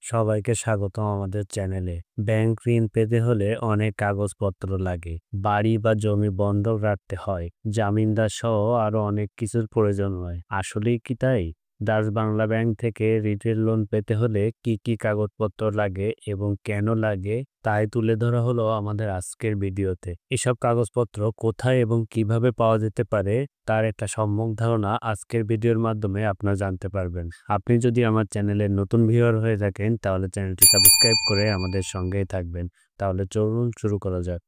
সবাইকে স্বাগতম আমাদের চ্যানেলে। ব্যাংক ঋণ পেতে হলে অনেক কাগজপত্র লাগে, বাড়ি বা জমি বন্ধক রাখতে হয়, জামিনদার সহ আরো অনেক কিছুর প্রয়োজন হয়। আসলেই কি তাই? ডাচ বাংলা ব্যাংক থেকে রিটেল লোন পেতে হলে কি কি কাগজপত্র লাগে এবং কেন লাগে তাই তুলে ধরা হলো আমাদের আজকের ভিডিওতে। এসব কাগজপত্র কোথায় এবং কিভাবে পাওয়া যেতে পারে তার একটা সম্যক ধারণা আজকের ভিডিওর মাধ্যমে আপনারা জানতে পারবেন। আপনি যদি আমার চ্যানেলের নতুন ভিউয়ার হয়ে থাকেন তাহলে চ্যানেলটি সাবস্ক্রাইব করে আমাদের সঙ্গেই থাকবেন। তাহলে চলুন শুরু করা যাক।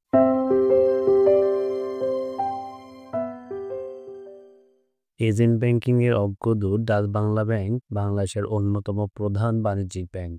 এজেন্ট ব্যাংকিং এর অগ্রদূত ডাচ বাংলা ব্যাংক বাংলাদেশের অন্যতম প্রধান বাণিজ্যিক ব্যাংক।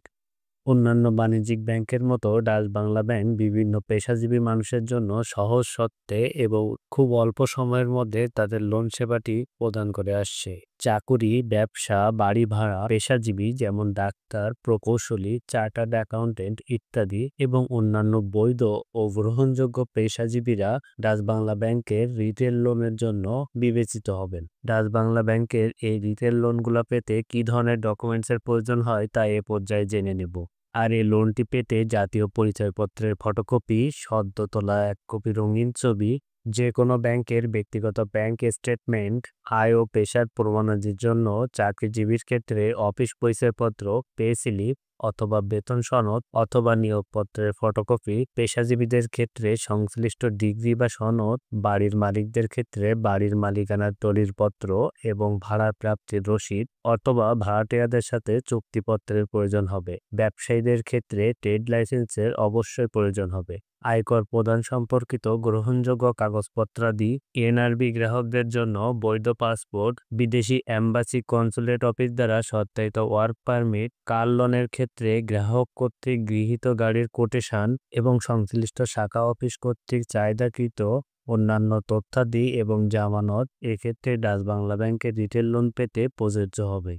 অন্যান্য বাণিজ্যিক ব্যাংকের মতো ডাচ বাংলা ব্যাংক বিভিন্ন পেশাজীবী মানুষের জন্য সহজ শর্তে এবং খুব অল্প সময়ের মধ্যে তাদের লোন সেবাটি প্রদান করে আসছে। চাকুরি, ব্যবসা, বাড়ি ভাড়া, পেশাজীবী যেমন ডাক্তার, প্রকৌশলী, চার্টার্ড অ্যাকাউন্টেন্ট ইত্যাদি এবং অন্যান্য বৈধ ও গ্রহণযোগ্য পেশাজীবীরা ডাচ বাংলা ব্যাংকের রিটেল লোনের জন্য বিবেচিত হবেন। ডাচ বাংলা ব্যাংকের এই রিটেল লোনগুলো পেতে কি ধরনের ডকুমেন্টসের প্রয়োজন হয় তা এ পর্যায়ে জেনে নেব। আর এই লোনটি পেতে জাতীয় পরিচয়পত্রের ফটোকপি, সদ্য তোলা 1 কপি রঙিন ছবি, যে কোনো ব্যাংকের ব্যক্তিগত ব্যাংক স্টেটমেন্ট, আয় ও পেশার প্রমাণাদির জন্য চাকরিজীবীর ক্ষেত্রে অফিস পরিচয়পত্র, পে স্লিপ অথবা বেতন সনদ অথবা নিয়োগপত্রের ফটোকপি, পেশাজীবীদের ক্ষেত্রে সংশ্লিষ্ট ডিগ্রি বা সনদ, বাড়ির মালিকদের ক্ষেত্রে বাড়ির মালিকানার দলিলপত্র এবং ভাড়া প্রাপ্তির রসিদ অথবা ভাড়াটিয়াদের সাথে চুক্তিপত্রের প্রয়োজন হবে। ব্যবসায়ীদের ক্ষেত্রে ট্রেড লাইসেন্সের অবশ্যই প্রয়োজন হবে। আয়কর প্রদান সম্পর্কিত গ্রহণযোগ্য কাগজপত্রাদি, এনআরবি গ্রাহকদের জন্য বৈধ পাসপোর্ট, বিদেশি এম্বাসি কনসুলেট অফিস দ্বারা সত্যায়িত ওয়ার্ক পারমিট, কার লোনের ক্ষেত্রে গ্রাহক কর্তৃক গৃহীত গাড়ির কোটেশন এবং সংশ্লিষ্ট শাখা অফিস কর্তৃক চাহিদাকৃত অন্যান্য তথ্যাদি এবং জামানত এক্ষেত্রে ডাচ বাংলা ব্যাংকের রিটেল লোন পেতে প্রযোজ্য হবে।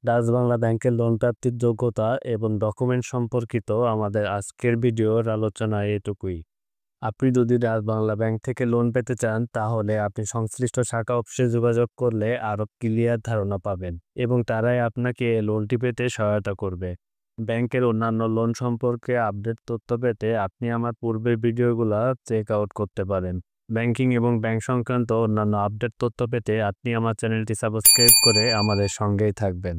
ডাচ বাংলা ব্যাংকের লোন প্রাপ্তির যোগ্যতা এবং ডকুমেন্ট সম্পর্কিত আমাদের আজকের ভিডিওর আলোচনা এটুকুই। আপনি যদি ডাচ বাংলা ব্যাংক থেকে লোন পেতে চান তাহলে আপনি সংশ্লিষ্ট শাখা অফিসে যোগাযোগ করলে আরও ক্লিয়ার ধারণা পাবেন এবং তারাই আপনাকে লোনটি পেতে সহায়তা করবে। ব্যাংকের অন্যান্য লোন সম্পর্কে আপডেট তথ্য পেতে আপনি আমার পূর্বের ভিডিওগুলো চেক আউট করতে পারেন। ব্যাংকিং এবং ব্যাংক সংক্রান্ত অন্যান্য আপডেট তথ্য পেতে আপনি আমার চ্যানেলটি সাবস্ক্রাইব করে আমাদের সঙ্গেই থাকবেন।